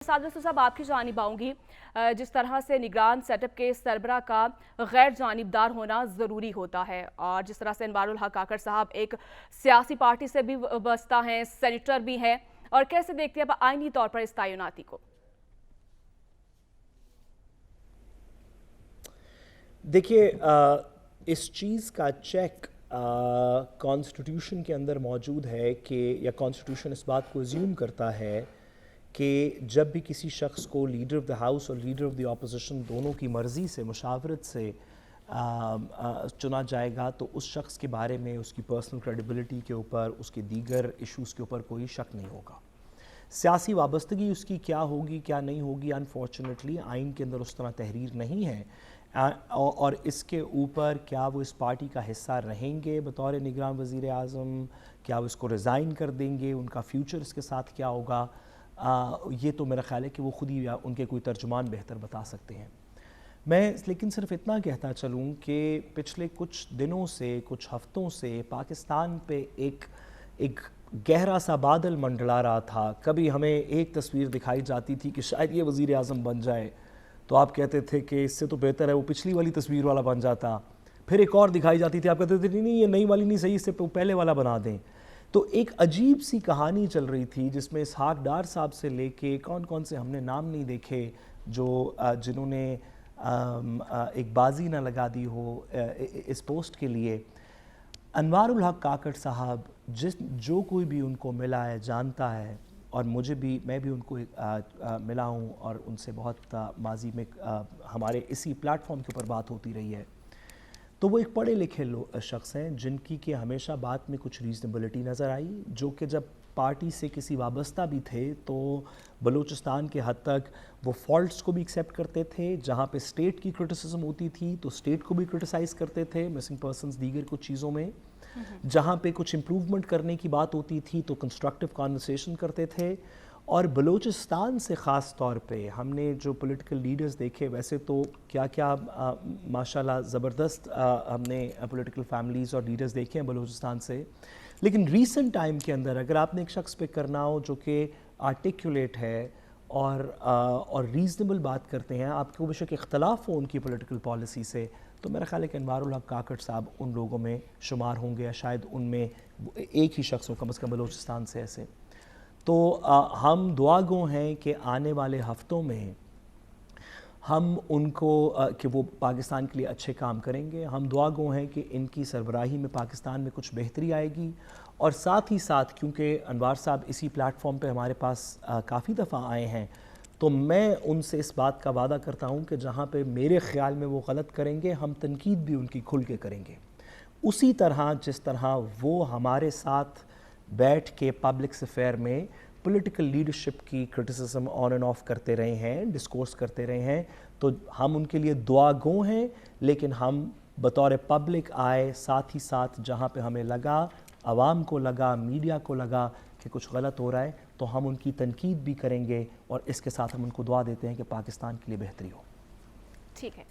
साजिद साहब आपकी जानिब आऊँगी। जिस तरह से निगरान सेटअप के सरबरा का गैर जानिबदार होना ज़रूरी होता है और जिस तरह से अनवारुल हक काकड़ साहब एक सियासी पार्टी से भी वाबस्ता हैं, सेनेटर भी हैं, और कैसे देखते हैं आप आईनी तौर पर इस तैनाती को? देखिए, इस चीज़ का चेक कॉन्स्टिट्यूशन के अंदर मौजूद है कि या कॉन्स्टिट्यूशन इस बात को अज्यूम करता है कि जब भी किसी शख्स को लीडर ऑफ द हाउस और लीडर ऑफ द अपोजिशन दोनों की मर्ज़ी से मुशावरत से चुना जाएगा तो उस शख्स के बारे में उसकी पर्सनल क्रेडिबिलिटी के ऊपर, उसके दीगर इश्यूज़ के ऊपर कोई शक नहीं होगा। सियासी वाबस्तगी उसकी क्या होगी क्या नहीं होगी, अनफॉर्चुनेटली आइन के अंदर उस तरह तहरीर नहीं है। और इसके ऊपर क्या वो इस पार्टी का हिस्सा रहेंगे बतौर निगरान वज़ीर आज़म, क्या वो इसको रिज़ाइन कर देंगे, उनका फ्यूचर इसके साथ क्या होगा, ये तो मेरा ख़्याल है कि वो खुद ही या उनके कोई तर्जुमान बेहतर बता सकते हैं। मैं लेकिन सिर्फ इतना कहता चलूँ कि पिछले कुछ दिनों से, कुछ हफ़्तों से पाकिस्तान पे एक गहरा सा बादल मंडला रहा था। कभी हमें एक तस्वीर दिखाई जाती थी कि शायद ये वज़ीर आज़म बन जाए, तो आप कहते थे कि इससे तो बेहतर है वो पिछली वाली तस्वीर वाला बन जाता। फिर एक और दिखाई जाती थी, आप कहते थे नहीं ये नई वाली नहीं सही, इससे पहले वाला बना दें। तो एक अजीब सी कहानी चल रही थी जिसमें इसहाक डार साहब से लेके कौन कौन से हमने नाम नहीं देखे जो जिन्होंने एक बाजी ना लगा दी हो इस पोस्ट के लिए। अनवारुल हक काकड़ साहब जो कोई भी उनको मिला है जानता है, और मैं भी उनको मिला हूँ और उनसे बहुत माजी में हमारे इसी प्लेटफॉर्म के ऊपर बात होती रही है। तो वो एक पढ़े लिखे शख्स हैं जिनकी कि हमेशा बात में कुछ रीज़नेबिलिटी नज़र आई, जो कि जब पार्टी से किसी वाबस्ता भी थे तो बलूचिस्तान के हद तक वो फॉल्ट्स को भी एक्सेप्ट करते थे। जहाँ पे स्टेट की क्रिटिसिज्म होती थी तो स्टेट को भी क्रिटिसाइज़ करते थे, मिसिंग पर्सनस दीगर कुछ चीज़ों में। जहाँ पे कुछ इम्प्रूवमेंट करने की बात होती थी तो कंस्ट्रक्टिव कॉन्वर्सेशन करते थे। और बलूचिस्तान से ख़ास तौर पे हमने जो पॉलिटिकल लीडर्स देखे, वैसे तो क्या क्या माशाल्लाह ज़बरदस्त हमने पॉलिटिकल फैमिलीज़ और लीडर्स देखे हैं बलूचिस्तान से, लेकिन रीसेंट टाइम के अंदर अगर आपने एक शख्स पे करना हो जो कि आर्टिकुलेट है और रीज़नेबल बात करते हैं, आपको बेशक इख्तलाफ हो उनकी पॉलिटिकल पॉलिसी से, तो मेरा ख्याल है कि अनवारुल हक काकड़ साहब उन लोगों में शुमार होंगे, या शायद उनमें एक ही शख्स हो कम अज़ कम बलूचिस्तान से ऐसे। तो हम दुआ गो हैं कि आने वाले हफ़्तों में हम उनको कि वो पाकिस्तान के लिए अच्छे काम करेंगे। हम दुआ गो हैं कि इनकी सरबराही में पाकिस्तान में कुछ बेहतरी आएगी। और साथ ही साथ क्योंकि अनवार साहब इसी प्लेटफॉर्म पे हमारे पास काफ़ी दफ़ा आए हैं, तो मैं उनसे इस बात का वादा करता हूँ कि जहाँ पे मेरे ख़्याल में वो गलत करेंगे, हम तनकीद भी उनकी खुल के करेंगे। उसी तरह जिस तरह वो हमारे साथ बैठ के पब्लिक अफेयर में पॉलिटिकल लीडरशिप की क्रिटिसिज्म ऑन एंड ऑफ करते रहे हैं, डिस्कोर्स करते रहे हैं, तो हम उनके लिए दुआ गो हैं। लेकिन हम बतौर पब्लिक आए, साथ ही साथ जहाँ पे हमें लगा, आवाम को लगा, मीडिया को लगा कि कुछ गलत हो रहा है, तो हम उनकी तनकीद भी करेंगे और इसके साथ हम उनको दुआ देते हैं कि पाकिस्तान के लिए बेहतरी हो। ठीक है।